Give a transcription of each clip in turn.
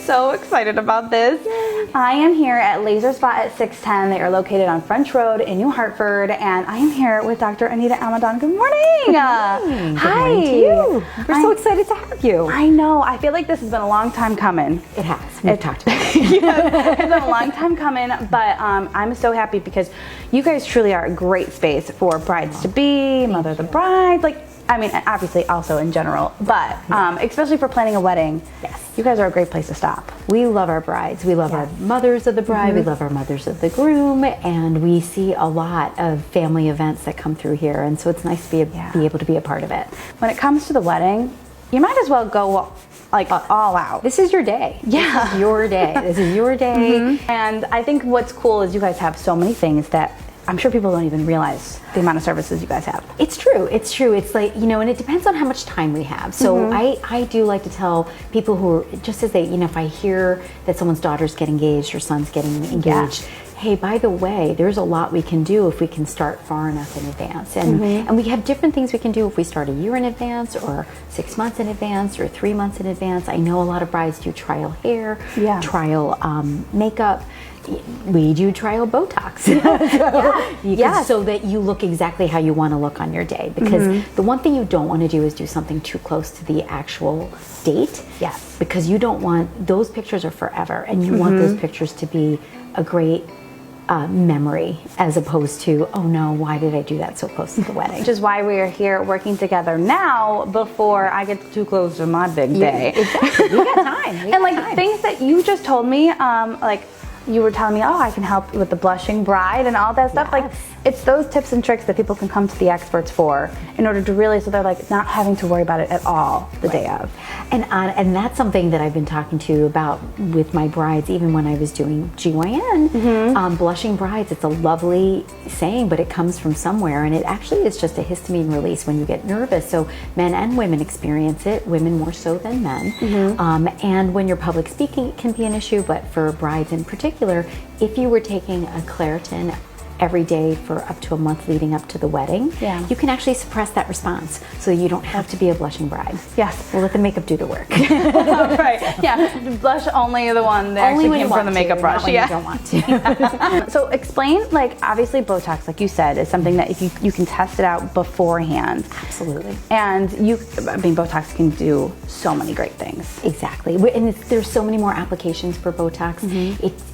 so excited about this. Yay. I am here at LaserSpa at 610. They are located on French Road in New Hartford, and I am here with Dr. Anita Almadon. Good morning. Good morning. Hi. Good morning to you. We're so excited to have you. I know. I feel like this has been a long time coming. It has. We've talked about it. Yes, it's been a long time coming, but I'm so happy because you guys truly are a great space for brides-to-be, mother of the bride, like, I mean, obviously also in general, but especially for planning a wedding. Yes. You guys are a great place to stop. We love our brides. We love our mothers of the bride. We love our mothers of the groom. And we see a lot of family events that come through here. And so it's nice to be able to be a part of it. When it comes to the wedding, you might as well go like all out. This is your day. Yeah. This is your day. This is your day. And I think what's cool is you guys have so many things that I'm sure people don't even realize the amount of services you guys have. It's true. It's true. It's like, you know, and it depends on how much time we have. So I do like to tell people who are, just as they, you know, if I hear that someone's daughter's getting engaged or son's getting engaged, hey, by the way, there's a lot we can do if we can start far enough in advance. And we have different things we can do if we start a year in advance or 6 months in advance or 3 months in advance. I know a lot of brides do trial hair, trial makeup. We do trial Botox so that you look exactly how you want to look on your day, because the one thing you don't want to do is do something too close to the actual date. Yes. Because you don't want, those pictures are forever, and you want those pictures to be a great memory, as opposed to, oh no, why did I do that so close to the wedding? Which is why we are here working together now before I get too close to my big day. Exactly. We got time. And like things that you just told me, like you were telling me, oh, I can help with the blushing bride and all that stuff. Like, it's those tips and tricks that people can come to the experts for in order to really, so they're like not having to worry about it at all the day of. And that's something that I've been talking to you about with my brides, even when I was doing GYN. Blushing brides, it's a lovely saying, but it comes from somewhere, and it actually is just a histamine release when you get nervous. So men and women experience it, women more so than men. And when you're public speaking, it can be an issue, but for brides in particular, if you were taking a Claritin every day for up to a month leading up to the wedding, you can actually suppress that response, so you don't have to be a blushing bride. Yes. We'll let the makeup do the work. Right. Yeah. Blush only the one that only actually came from the makeup brush. Not when you don't want to. So explain, like, obviously Botox, like you said, is something that if you can test it out beforehand. Absolutely. And I mean, Botox can do so many great things. Exactly. And there's so many more applications for Botox.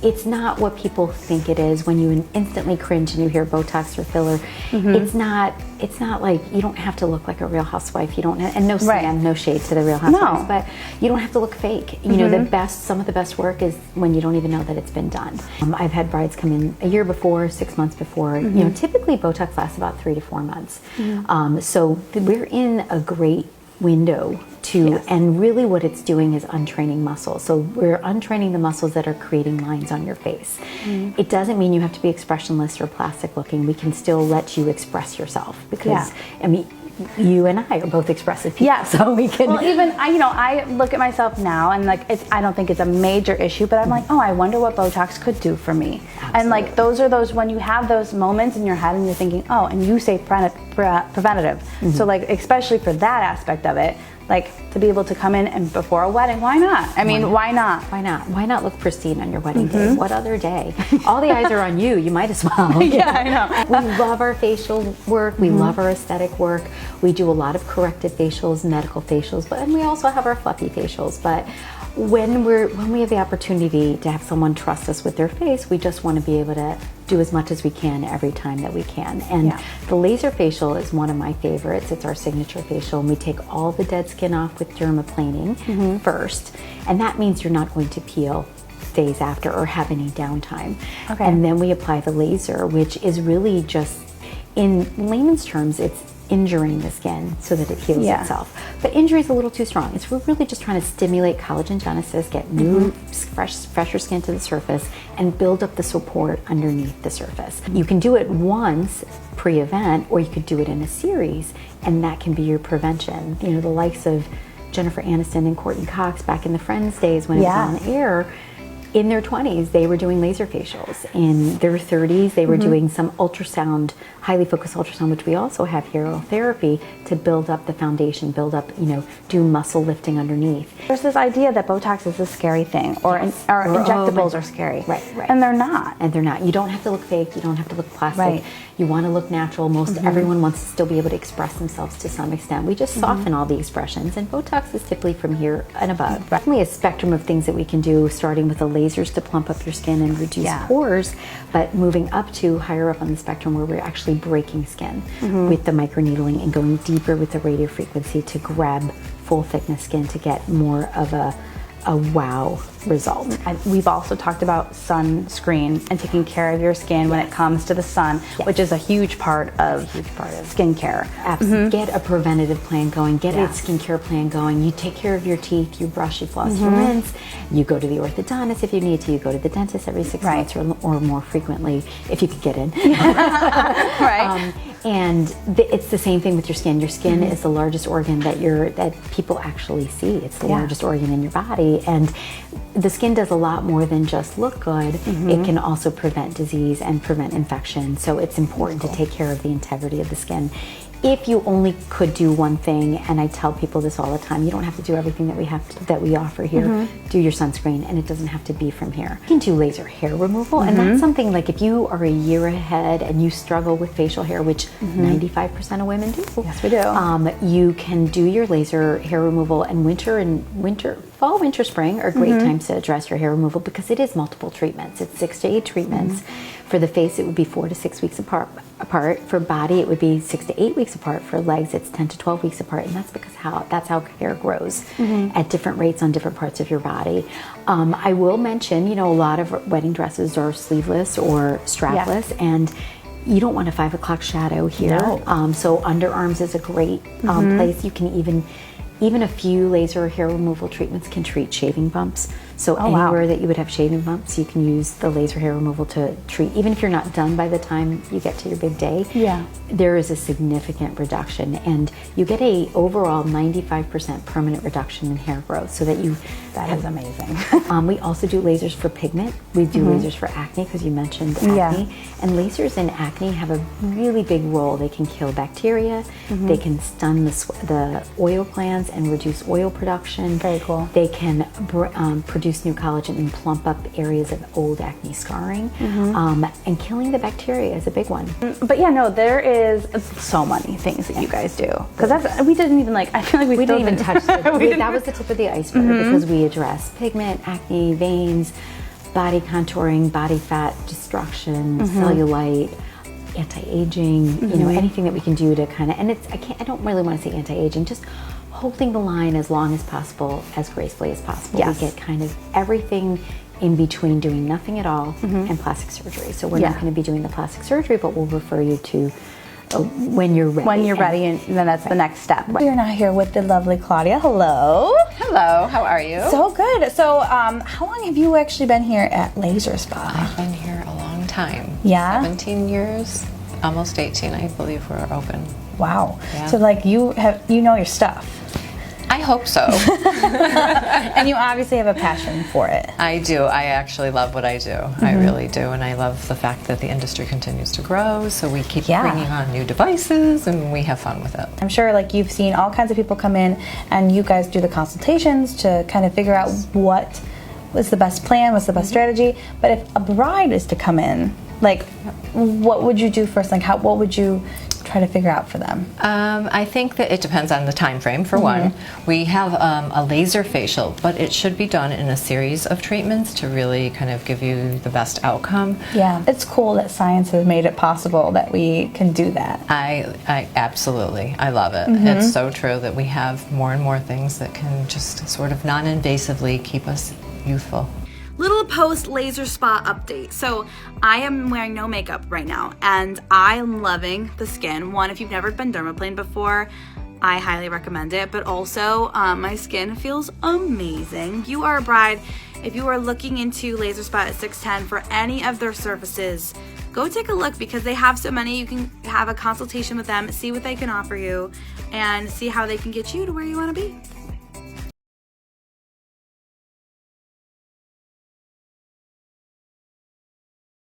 It's not what people think it is when you instantly cringe and you hear Botox or filler. It's not like, you don't have to look like a Real Housewife. You don't, and no slam, no shade to the Real Housewives, but you don't have to look fake. You know, some of the best work is when you don't even know that it's been done. I've had brides come in a year before, 6 months before. You know, typically Botox lasts about 3 to 4 months. So we're in a great window to, and really what it's doing is untraining muscles. So we're untraining the muscles that are creating lines on your face. It doesn't mean you have to be expressionless or plastic looking. We can still let you express yourself, because I mean, you and I are both expressive people, so we can. Well, even I look at myself now, and like I don't think it's a major issue, but I'm like, oh, I wonder what Botox could do for me. And like those are those, when you have those moments in your head and you're thinking, oh, and you say preventative. So like, especially for that aspect of it, like to be able to come in and before a wedding, why not? I mean, why not? Why not? Why not look pristine on your wedding day? What other day? All the eyes are on you. You might as well. Yeah, I know. We love our facial work. We love our aesthetic work. We do a lot of corrective facials, medical facials, and we also have our fluffy facials. But when we have the opportunity to have someone trust us with their face, we just want to be able to do as much as we can every time that we can. And the laser facial is one of my favorites. It's our signature facial, and we take all the dead skin off with dermaplaning first, and that means you're not going to peel days after or have any downtime. And then we apply the laser, which is really just, in layman's terms, it's injuring the skin so that it heals itself. But injury is a little too strong. We're really just trying to stimulate collagen genesis, get new, fresher skin to the surface, and build up the support underneath the surface. You can do it once pre-event, or you could do it in a series, and that can be your prevention. You know, the likes of Jennifer Aniston and Courtney Cox back in the Friends days when it was on air, in their 20s, they were doing laser facials. In their 30s, they were doing some ultrasound, highly focused ultrasound, which we also have here, therapy, to build up the foundation, build up, do muscle lifting underneath. There's this idea that Botox is a scary thing, or injectables are scary. Right. And they're not. And they're not. You don't have to look fake. You don't have to look plastic. Right. You want to look natural. Most everyone wants to still be able to express themselves to some extent. We just soften all the expressions, and Botox is typically from here and above. Definitely a spectrum of things that we can do, starting with the lasers to plump up your skin and reduce pores, but moving up to higher up on the spectrum where we're actually breaking skin with the microneedling and going deeper with the radio frequency to grab full thickness skin to get more of a wow result. We've also talked about sunscreen and taking care of your skin when it comes to the sun, which is a huge part of skincare. Absolutely. Get a preventative plan going. Get a skincare plan going. You take care of your teeth. You brush, you floss, you rinse. You go to the orthodontist if you need to. You go to the dentist every 6 months or more frequently if you could get in. Right. And it's the same thing with your skin. Your skin is the largest organ that people actually see. It's the largest organ in your body, and the skin does a lot more than just look good. It can also prevent disease and prevent infection. So it's important to take care of the integrity of the skin. If you only could do one thing, and I tell people this all the time, you don't have to do everything that we offer here. Do your sunscreen, and it doesn't have to be from here. You can do laser hair removal, and that's something like if you are a year ahead and you struggle with facial hair, which 95% of women do. Yes, we do. You can do your laser hair removal, and fall, winter, spring are great times to address your hair removal because it is multiple treatments. It's 6 to 8 treatments. For the face, it would be 4 to 6 weeks apart. For body, it would be 6 to 8 weeks apart. For legs, it's 10 to 12 weeks apart, and that's because that's how hair grows at different rates on different parts of your body. I will mention, a lot of wedding dresses are sleeveless or strapless, and you don't want a 5 o'clock shadow here. No. So underarms is a great place. You can even a few laser hair removal treatments can treat shaving bumps. So anywhere that you would have shaving bumps, you can use the laser hair removal to treat. Even if you're not done by the time you get to your big day, there is a significant reduction, and you get a overall 95% permanent reduction in hair growth. So that is amazing. We also do lasers for pigment. We do lasers for acne because you mentioned acne, and lasers in acne have a really big role. They can kill bacteria. They can stun the oil glands and reduce oil production. Very cool. They can produce new collagen and plump up areas of old acne scarring. And killing the bacteria is a big one. But there is so many things that you guys do. Because we didn't even I feel like we didn't even touch it. That was the tip of the iceberg because we address pigment, acne, veins, body contouring, body fat destruction, cellulite, anti-aging, anything that we can do to kind of, and I don't really want to say anti-aging, just holding the line as long as possible, as gracefully as possible. We get kind of everything in between doing nothing at all and plastic surgery. So we're not going to be doing the plastic surgery, but we'll refer you to when you're ready. When you're ready, and then that's the next step. We're now here with the lovely Claudia. Hello. Hello, how are you? So good. So how long have you actually been here at LaserSpa? I've been here a long time. Yeah? 17 years, almost 18, I believe we're open. Wow. Yeah. So you know your stuff. I hope so. And you obviously have a passion for it. I do. I actually love what I do. I really do. And I love the fact that the industry continues to grow. So we keep bringing on new devices and we have fun with it. I'm sure you've seen all kinds of people come in and you guys do the consultations to kind of figure out what was the best plan, what's the best strategy. But if a bride is to come in, what would you do first? What would you try to figure out for them? I think that it depends on the time frame, for one. We have a laser facial, but it should be done in a series of treatments to really kind of give you the best outcome. Yeah, it's cool that science has made it possible that we can do that. I absolutely, I love it. It's so true that we have more and more things that can just sort of non-invasively keep us youthful. Little post LaserSpa update. So I am wearing no makeup right now and I'm loving the skin. One, if you've never been dermaplaned before, I highly recommend it, but also my skin feels amazing. You are a bride. If you are looking into LaserSpa at 610 for any of their services, go take a look because they have so many. You can have a consultation with them, see what they can offer you, and see how they can get you to where you want to be.